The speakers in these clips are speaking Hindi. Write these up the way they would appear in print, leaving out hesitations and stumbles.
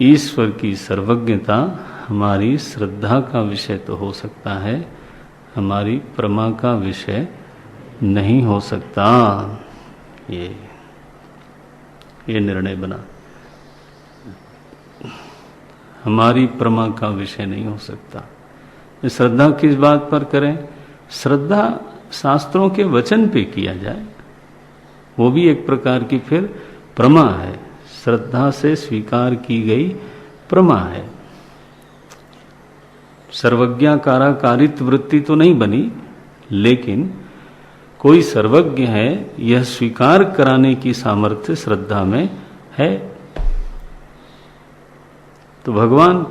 ईश्वर की सर्वज्ञता हमारी श्रद्धा का विषय तो हो सकता है, हमारी प्रमा का विषय नहीं हो सकता। ये निर्णय बना, हमारी प्रमा का विषय नहीं हो सकता। श्रद्धा किस बात पर करें? श्रद्धा शास्त्रों के वचन पे किया जाए, वो भी एक प्रकार की फिर प्रमा है, श्रद्धा से स्वीकार की गई प्रमा है। सर्वज्ञाकारित वृत्ति तो नहीं बनी, लेकिन कोई सर्वज्ञ है यह स्वीकार कराने की सामर्थ्य श्रद्धा में है। तो भगवान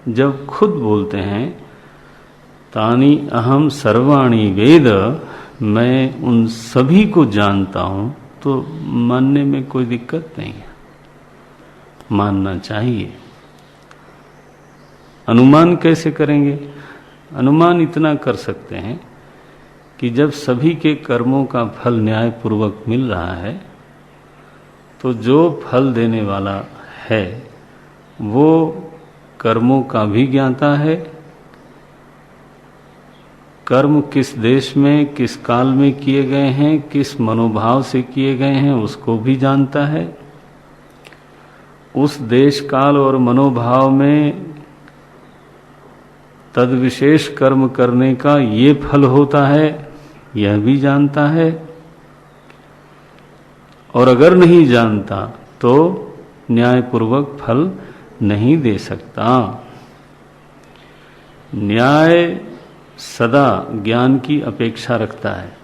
जब खुद बोलते हैं तानि अहम सर्वाणि वेद, मैं उन सभी को जानता हूं, तो मानने में कोई दिक्कत नहीं है, मानना चाहिए। अनुमान कैसे करेंगे? अनुमान इतना कर सकते हैं कि जब सभी के कर्मों का फल न्यायपूर्वक मिल रहा है, तो जो फल देने वाला है वो कर्मों का भी ज्ञाता है, कर्म किस देश में किस काल में किए गए हैं, किस मनोभाव से किए गए हैं उसको भी जानता है। उस देश काल और मनोभाव में तद विशेष कर्म करने का ये फल होता है, यह भी जानता है। और अगर नहीं जानता तो न्यायपूर्वक फल नहीं दे सकता। न्याय सदा ज्ञान की अपेक्षा रखता है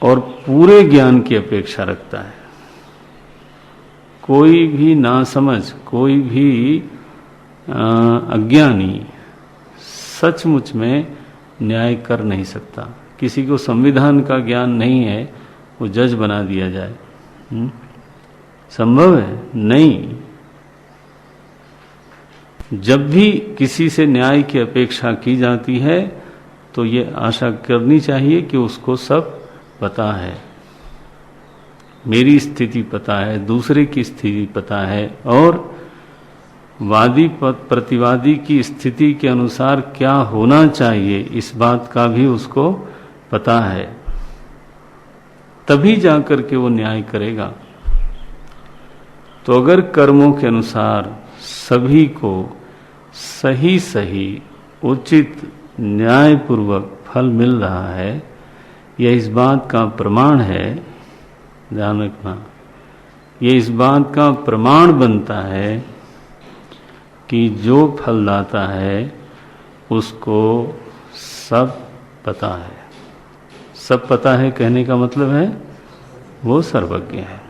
और पूरे ज्ञान की अपेक्षा रखता है। कोई भी नासमझ, कोई भी अज्ञानी सचमुच में न्याय कर नहीं सकता। किसी को संविधान का ज्ञान नहीं है, वो जज बना दिया जाए, संभव है? नहीं। जब भी किसी से न्याय की अपेक्षा की जाती है तो ये आशा करनी चाहिए कि उसको सब पता है, मेरी स्थिति पता है, दूसरे की स्थिति पता है, और वादी प्रतिवादी की स्थिति के अनुसार क्या होना चाहिए इस बात का भी उसको पता है। तभी जाकर के वो न्याय करेगा। तो अगर कर्मों के अनुसार सभी को सही सही उचित न्यायपूर्वक फल मिल रहा है, यह इस बात का प्रमाण है, ध्यान रखना, यह इस बात का प्रमाण बनता है कि जो फलदाता है उसको सब पता है। सब पता है कहने का मतलब है वो सर्वज्ञ है।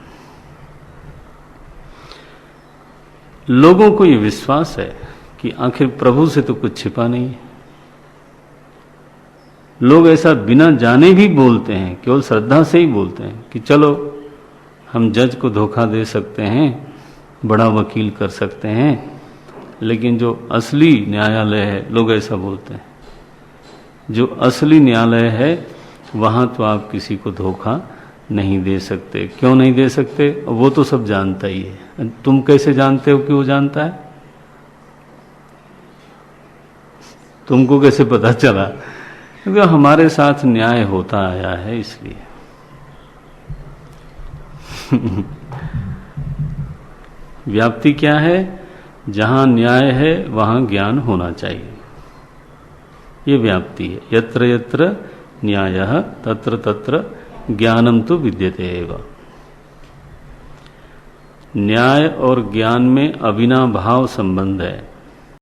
लोगों को ये विश्वास है कि आखिर प्रभु से तो कुछ छिपा नहीं है। लोग ऐसा बिना जाने भी बोलते हैं, केवल श्रद्धा से ही बोलते हैं कि चलो हम जज को धोखा दे सकते हैं, बड़ा वकील कर सकते हैं, लेकिन जो असली न्यायालय है, लोग ऐसा बोलते हैं, जो असली न्यायालय है वहां तो आप किसी को धोखा नहीं दे सकते। क्यों नहीं दे सकते? वो तो सब जानता ही है। तुम कैसे जानते हो कि वो जानता है? तुमको कैसे पता चला? क्योंकि हमारे साथ न्याय होता आया है, इसलिए। व्याप्ति क्या है? जहां न्याय है वहां ज्ञान होना चाहिए, ये व्याप्ति है। यत्र यत्र न्यायः तत्र तत्र ज्ञानम तो विद्यते एव। न्याय और ज्ञान में अविनाभाव संबंध है।